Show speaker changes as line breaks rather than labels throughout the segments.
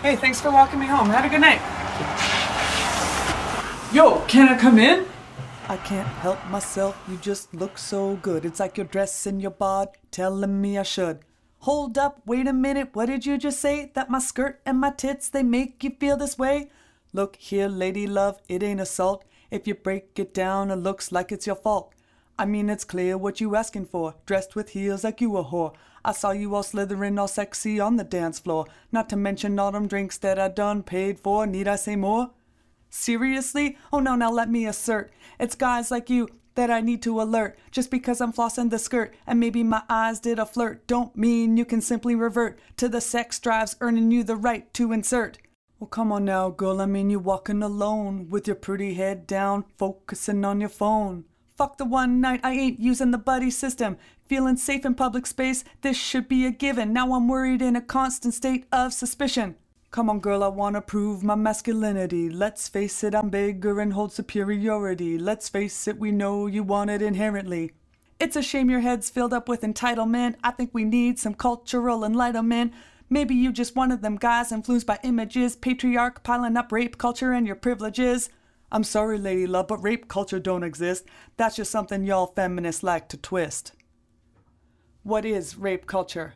Hey, thanks for walking me home. Have a good night. Yo, can I come in?
I can't help myself, you just look so good. It's like your dress and your bod telling me I should. Hold up, wait a minute, what did you just say? That my skirt and my tits, they make you feel this way? Look here, lady love, it ain't assault. If you break it down, it looks like it's your fault. I mean, it's clear what you asking for. Dressed with heels like you a whore. I saw you all slithering all sexy on the dance floor. Not to mention all them drinks that I done paid for. Need I say more? Seriously? Oh no, now let me assert. It's guys like you that I need to alert. Just because I'm flossing the skirt and maybe my eyes did a flirt don't mean you can simply revert to the sex drives earning you the right to insert. Well, come on now, girl, I mean you walking alone with your pretty head down, focusing on your phone. Fuck the one night I ain't using the buddy system. Feeling safe in public space, this should be a given. Now I'm worried in a constant state of suspicion. Come on girl, I wanna prove my masculinity. Let's face it, I'm bigger and hold superiority. Let's face it, we know you want it inherently. It's a shame your head's filled up with entitlement. I think we need some cultural enlightenment. Maybe you just one of them guys influenced by images, patriarch piling up rape culture and your privileges. I'm sorry, lady love, but rape culture don't exist. That's just something y'all feminists like to twist. What is rape culture?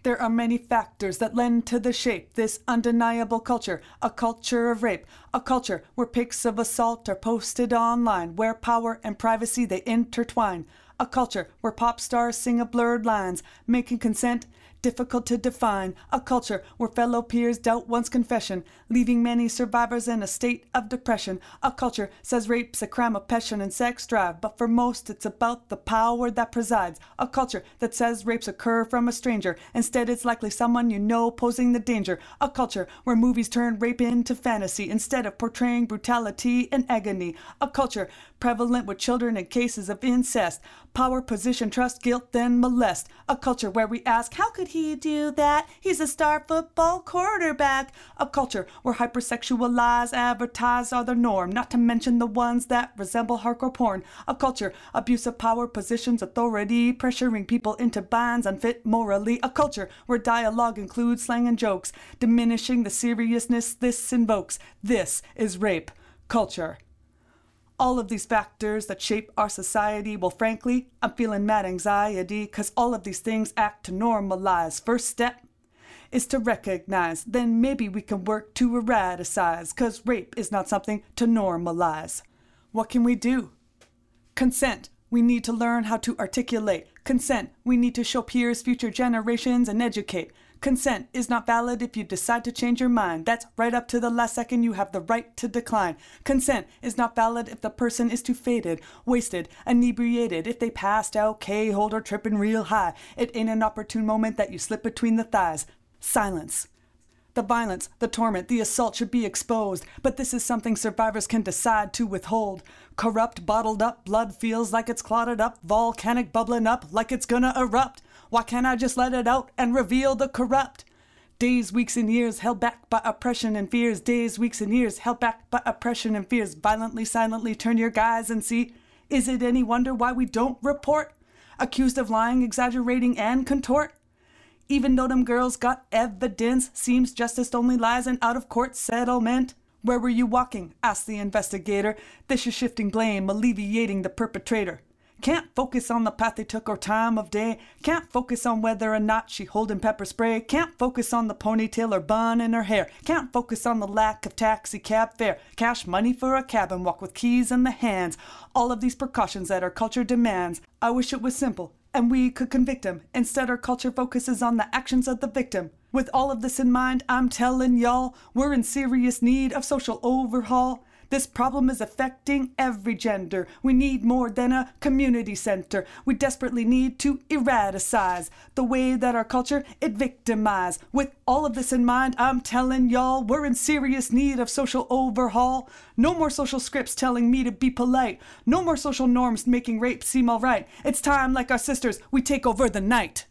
There are many factors that lend to the shape, this undeniable culture, a culture of rape, a culture where pics of assault are posted online, where power and privacy they intertwine, a culture where pop stars sing of blurred lines, making consent difficult to define, a culture where fellow peers doubt one's confession, leaving many survivors in a state of depression. A culture says rape's a crime of passion and sex drive, but for most it's about the power that presides. A culture that says rapes occur from a stranger, instead it's likely someone you know posing the danger. A culture where movies turn rape into fantasy, instead of portraying brutality and agony. A culture prevalent with children in cases of incest, power, position, trust, guilt, then molest. A culture where we ask, how could he do that? He's a star football quarterback. A culture where hypersexual lies advertised are the norm, not to mention the ones that resemble hardcore porn. A culture, abuse of power, positions, authority, pressuring people into binds unfit morally. A culture where dialogue includes slang and jokes, diminishing the seriousness this invokes. This is rape culture. All of these factors that shape our society, well frankly, I'm feeling mad anxiety, cause all of these things act to normalize. First step is to recognize, then maybe we can work to eradicate, cause rape is not something to normalize. What can we do? Consent. We need to learn how to articulate. Consent. We need to show peers, future generations, and educate. Consent is not valid if you decide to change your mind. That's right up to the last second you have the right to decline. Consent is not valid if the person is too faded, wasted, inebriated, if they passed out, K-hold, or tripping real high. It ain't an opportune moment that you slip between the thighs. Silence. The violence, the torment, the assault should be exposed, but this is something survivors can decide to withhold. Corrupt, bottled up, blood feels like it's clotted up, volcanic bubbling up like it's gonna erupt. Why can't I just let it out and reveal the corrupt? Days, weeks, and years held back by oppression and fears. Days, weeks, and years held back by oppression and fears. Violently, silently turn your guys and see. Is it any wonder why we don't report? Accused of lying, exaggerating, and contort? Even though them girls got evidence, seems justice only lies in out-of-court settlement. Where were you walking? Asked the investigator. This is shifting blame, alleviating the perpetrator. Can't focus on the path they took or time of day. Can't focus on whether or not she holding pepper spray. Can't focus on the ponytail or bun in her hair. Can't focus on the lack of taxi cab fare. Cash money for a cab and walk with keys in the hands. All of these precautions that our culture demands. I wish it was simple and we could convict him. Instead, our culture focuses on the actions of the victim. With all of this in mind, I'm telling y'all, we're in serious need of social overhaul. This problem is affecting every gender. We need more than a community center. We desperately need to eradicate the way that our culture it victimizes. With all of this in mind, I'm telling y'all, we're in serious need of social overhaul. No more social scripts telling me to be polite. No more social norms making rape seem alright. It's time, like our sisters, we take over the night.